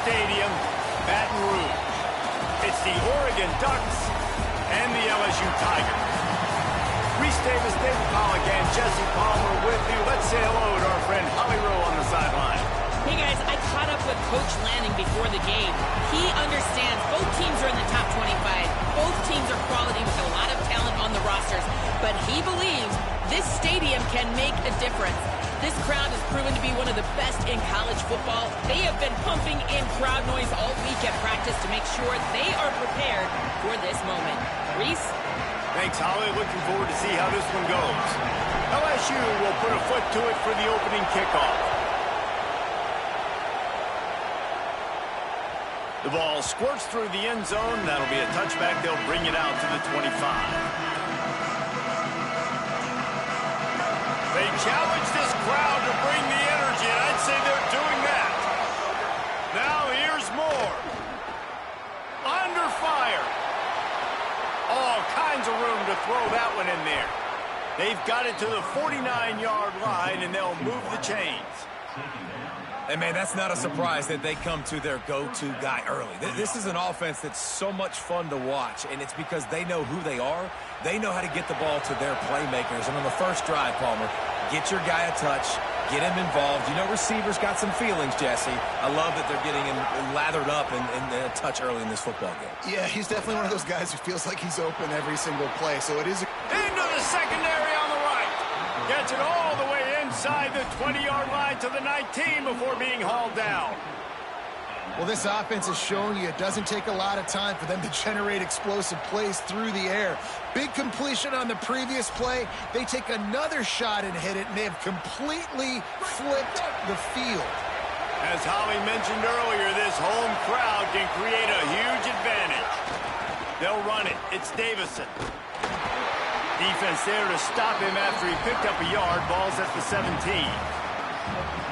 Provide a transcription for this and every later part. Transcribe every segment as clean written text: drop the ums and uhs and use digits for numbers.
Stadium, Baton Rouge. It's the Oregon Ducks and the LSU Tigers. Reese Davis, David Pollack, and Jesse Palmer with you. Let's say hello to our friend Holly Rowe on the sideline. Hey guys, I caught up with Coach Lanning before the game. He understands both teams are in the top 25. Both teams are quality with a lot of talent on the rosters. But he believes this stadium can make a difference. This crowd has proven to be one of the best in college football. They have been pumping in crowd noise all week at practice to make sure they are prepared for this moment. Reese? Thanks, Holly. Looking forward to see how this one goes. LSU will put a foot to it for the opening kickoff. The ball squirts through the end zone. That'll be a touchback. They'll bring it out to the 25. They challenge this crowd to bring the energy, and I'd say they're doing that. Now here's more. Under fire. All kinds of room to throw that one in there. They've got it to the 49-yard line, and they'll move the chains. And, man, that's not a surprise that they come to their go-to guy early. This is an offense that's so much fun to watch, and it's because they know who they are. They know how to get the ball to their playmakers. And on the first drive, Palmer, get your guy a touch, get him involved. You know receivers got some feelings, Jesse. I love that they're getting him lathered up and a touch early in this football game. Yeah, he's definitely one of those guys who feels like he's open every single play. So it is into the secondary on the right. Gets it all the way inside the 20-yard line to the 19 before being hauled down. Well, this offense is showing you it doesn't take a lot of time for them to generate explosive plays through the air. Big completion on the previous play. They take another shot and hit it, and they have completely flipped the field. As Holly mentioned earlier, this home crowd can create a huge advantage. They'll run it. It's Davison. Defense there to stop him after he picked up a yard. Ball's at the 17.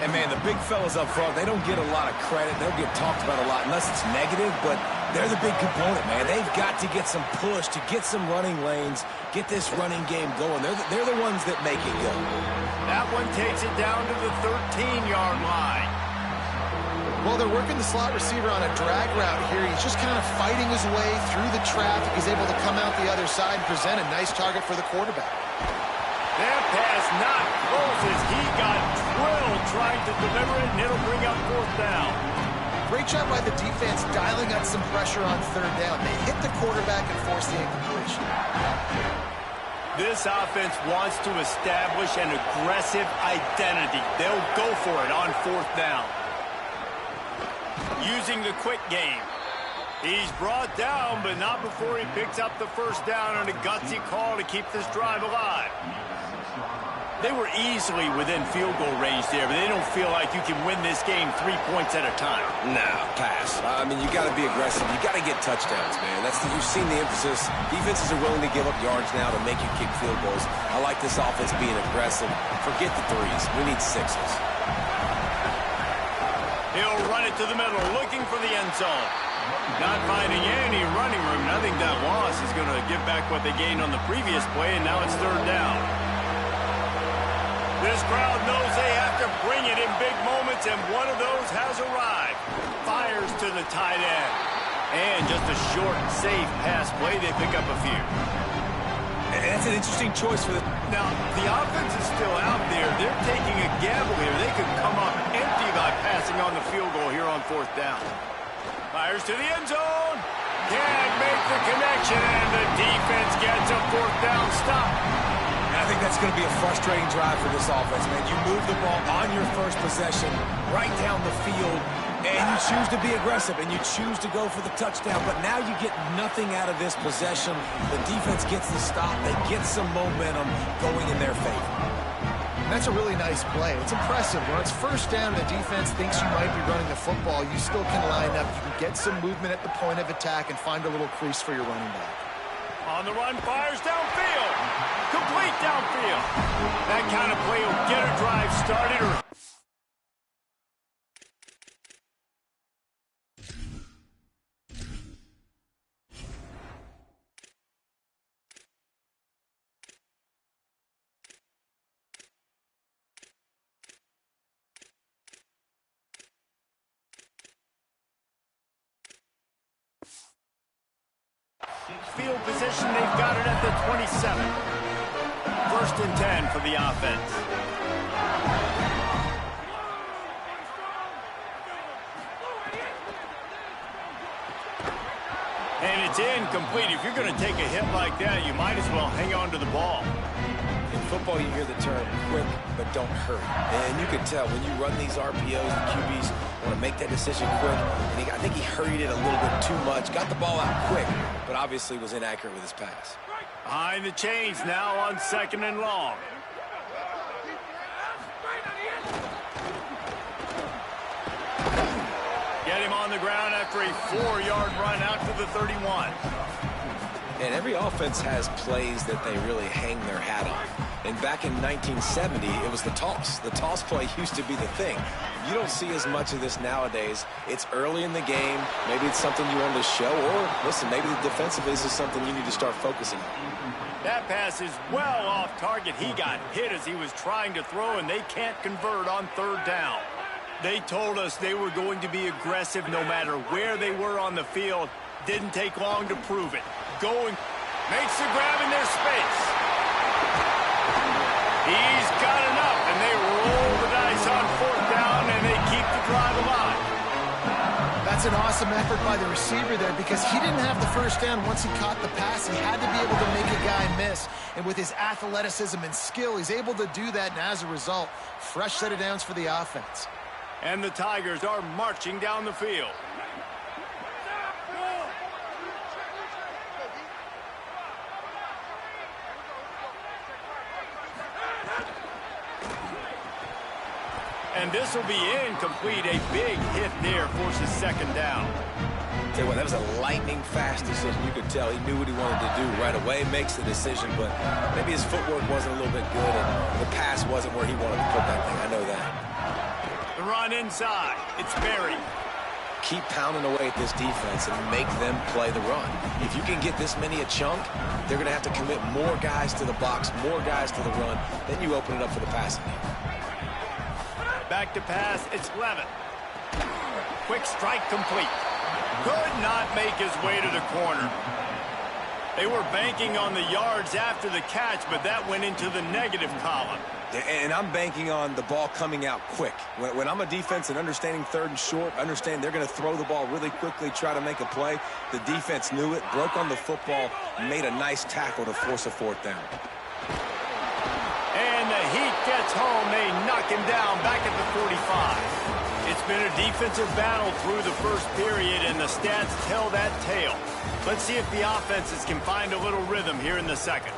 And, man, the big fellas up front, they don't get a lot of credit. They'll get talked about a lot unless it's negative, but they're the big component, man. They've got to get some push, to get some running lanes, get this running game going. They're the ones that make it go. That one takes it down to the 13-yard line. Well, they're working the slot receiver on a drag route here. He's just kind of fighting his way through the traffic. He's able to come out the other side and present a nice target for the quarterback. That pass not close as he got drilled trying to deliver it, and it'll bring up fourth down. Great job by the defense dialing up some pressure on third down. They hit the quarterback and force the incompletion. This offense wants to establish an aggressive identity. They'll go for it on fourth down. Using the quick game. He's brought down, but not before he picks up the first down on a gutsy call to keep this drive alive. They were easily within field goal range there, but they don't feel like you can win this game 3 points at a time. No, pass. I mean, you got to be aggressive. You got to get touchdowns, man. You've seen the emphasis. Defenses are willing to give up yards now to make you kick field goals. I like this offense being aggressive. Forget the threes. We need sixes. He'll run it to the middle, looking for the end zone. Not finding any running room. I think that loss is going to give back what they gained on the previous play, and now it's third down. This crowd knows they have to bring it in big moments, and one of those has arrived. Fires to the tight end. And just a short, safe pass play. They pick up a few. That's an interesting choice for them. Now, the offense is still out there. They're taking a gamble here. They could come up empty by passing on the field goal here on fourth down. Fires to the end zone. Can't make the connection, and the defense gets a fourth down stop. I think that's going to be a frustrating drive for this offense, man. You move the ball on your first possession right down the field, and you choose to be aggressive, and you choose to go for the touchdown. But now you get nothing out of this possession. The defense gets the stop. They get some momentum going in their favor. That's a really nice play. It's impressive. When it's first down and the defense thinks you might be running the football, you still can line up. You can get some movement at the point of attack and find a little crease for your running back. On the run, fires downfield. Complete downfield. That kind of play will get a drive started or field position. They've got it at the 27. 1st and 10 for the offense. And it's incomplete. If you're going to take a hit like that, you might as well hang on to the ball. In football, you hear the term quick, but don't hurry. And you can tell when you run these RPOs, the QBs want to make that decision quick. And I think he hurried it a little bit too much. Got the ball out quick, but obviously was inaccurate with his pass. Behind the chains now on 2nd and long. Get him on the ground after a 4-yard run out to the 31. And every offense has plays that they really hang their hat on. And back in 1970, it was the toss. The toss play used to be the thing. You don't see as much of this nowadays. It's early in the game. Maybe it's something you want to show. Or, listen, maybe defensively this is something you need to start focusing on. That pass is well off target. He got hit as he was trying to throw, and they can't convert on 3rd down. They told us they were going to be aggressive no matter where they were on the field. Didn't take long to prove it. Going, makes the grab in their space. He's got enough, and they roll the dice on 4th down, and they keep the drive alive. That's an awesome effort by the receiver there because he didn't have the 1st down once he caught the pass. He had to be able to make a guy miss. And with his athleticism and skill, he's able to do that, and as a result, fresh set of downs for the offense. And the Tigers are marching down the field. And this will be incomplete. A big hit there forces 2nd down. Tell you what, that was a lightning-fast decision. You could tell he knew what he wanted to do right away, makes the decision, but maybe his footwork wasn't a little bit good, and the pass wasn't where he wanted to put that thing. I know that. The run inside. It's Berry. Keep pounding away at this defense and make them play the run. If you can get this many a chunk, they're going to have to commit more guys to the box, more guys to the run. Then you open it up for the passing game. Back to pass. It's Levitt. Quick strike complete. Could not make his way to the corner. They were banking on the yards after the catch, but that went into the negative column. And I'm banking on the ball coming out quick. When I'm a defense and understanding 3rd and short, understand they're going to throw the ball really quickly, try to make a play. The defense knew it, broke on the football, made a nice tackle to force a 4th down. And the Heat gets home. They knock him down back at the 45. It's been a defensive battle through the 1st period, and the stats tell that tale. Let's see if the offenses can find a little rhythm here in the 2nd.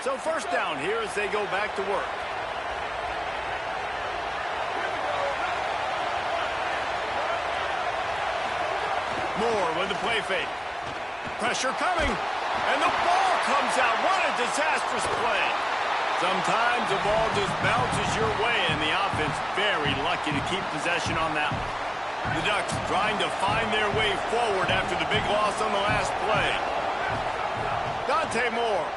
So 1st down here as they go back to work. Moore with the play fake. Pressure coming. And the ball comes out. What a disastrous play. Sometimes the ball just bounces your way, and the offense very lucky to keep possession on that one. The Ducks trying to find their way forward after the big loss on the last play. Dante Moore.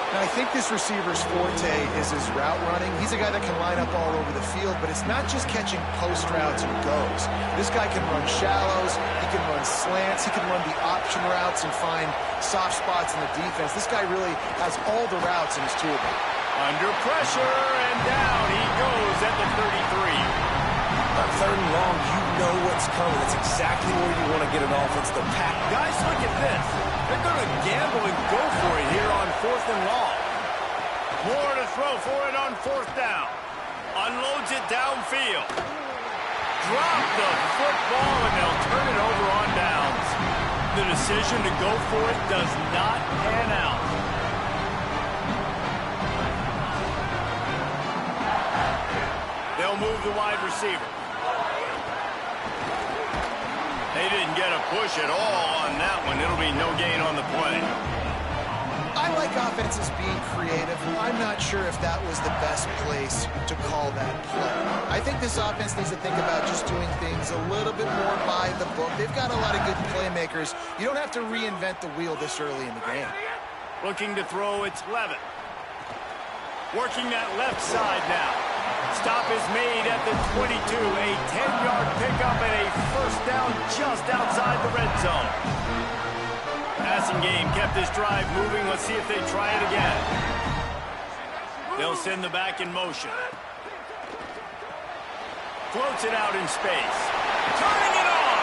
Now, I think this receiver's forte is his route running. He's a guy that can line up all over the field, but it's not just catching post routes and goes. This guy can run shallows, he can run slants, he can run the option routes and find soft spots in the defense. This guy really has all the routes in his tool belt. Under pressure, and down he goes at the 33. On 3rd and long, you know what's coming. That's exactly where you want to get an offense to pack. Guys, look at this. They're going to gamble and go for it here on 4th and long. More to throw for it on 4th down. Unloads it downfield. Drop the football, and they'll turn it over on downs. The decision to go for it does not pan out. They'll move the wide receiver. They didn't get a push at all on that one. It'll be no gain on the play. I like offenses being creative. I'm not sure if that was the best place to call that play. I think this offense needs to think about just doing things a little bit more by the book. They've got a lot of good playmakers. You don't have to reinvent the wheel this early in the game. Looking to throw, it's Levitt. Working that left side now. Stop is made at the 22. A 10-yard pickup and a first down just outside the red zone. Passing game kept this drive moving. Let's see if they try it again. They'll send the back in motion. Floats it out in space. Turning it on.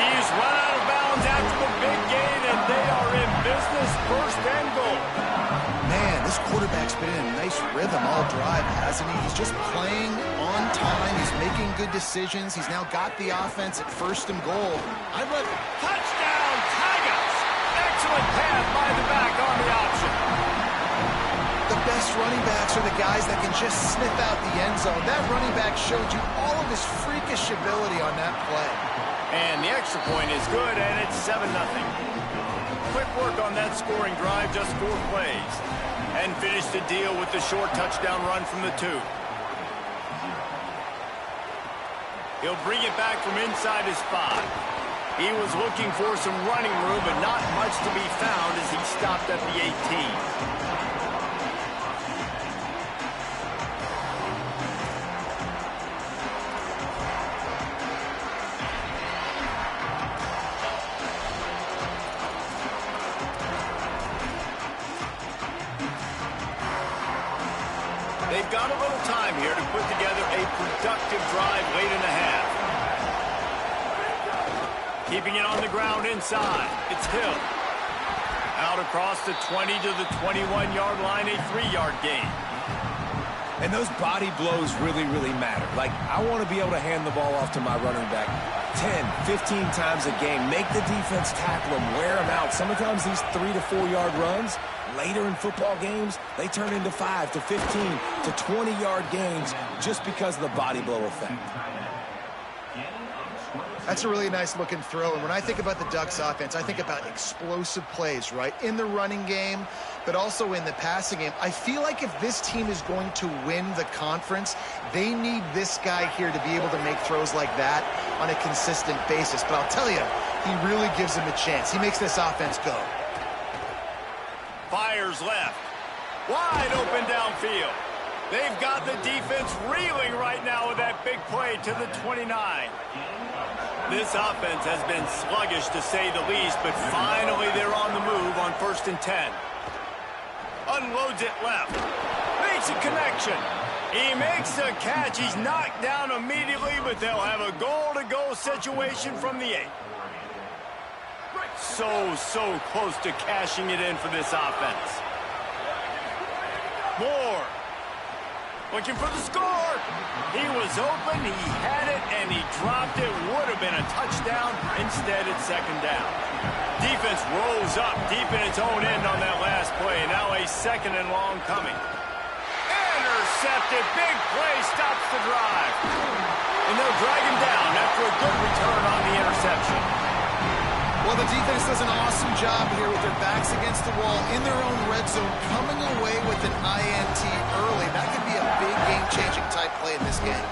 He's run out of bounds after the big gain, and they are in business, first and goal. Man, this quarterback's been in a nice rhythm all drive, hasn't he? He's just playing on time. He's making good decisions. He's now got the offense at first and goal. Touchdown, Tigers! Excellent pass by the back on the option. The best running backs are the guys that can just sniff out the end zone. That running back showed you all of his freakish ability on that play. And the extra point is good, and it's 7-0. Quick work on that scoring drive, just 4 plays. And finished the deal with the short touchdown run from the 2. He'll bring it back from inside his 5. He was looking for some running room, but not much to be found as he stopped at the 18. They've got a little time here to put together a productive drive late in the half. Keeping it on the ground inside. It's Hill. Out across the 20 to the 21-yard line, a 3-yard gain. And those body blows really, really matter. Like, I want to be able to hand the ball off to my running back 10, 15 times a game. Make the defense tackle them, wear them out. Sometimes these 3 to 4-yard runs, later in football games, they turn into 5 to 15 to 20-yard gains just because of the body blow effect. That's a really nice looking throw. And when I think about the Ducks offense, I think about explosive plays, right? In the running game, but also in the passing game. I feel like if this team is going to win the conference, they need this guy here to be able to make throws like that on a consistent basis. But I'll tell you, he really gives him a chance. He makes this offense go. Fires left. Wide open downfield. They've got the defense reeling right now with that big play to the 29. This offense has been sluggish to say the least, but finally they're on the move on 1st and 10. Unloads it left. Makes a connection. He makes the catch. He's knocked down immediately, but they'll have a goal-to-go situation from the 8. So close to cashing it in for this offense. Moore. Looking for the score. He was open, he had it, and he dropped it. Would have been a touchdown. Instead, it's 2nd down. Defense rolls up deep in its own end on that last play. Now a 2nd and long coming. Intercepted. Big play stops the drive. And they'll drag him down after a good return on the interception. Well, the defense does an awesome job here with their backs against the wall in their own red zone, coming away with an INT early. That could be a big game-changing type play in this game.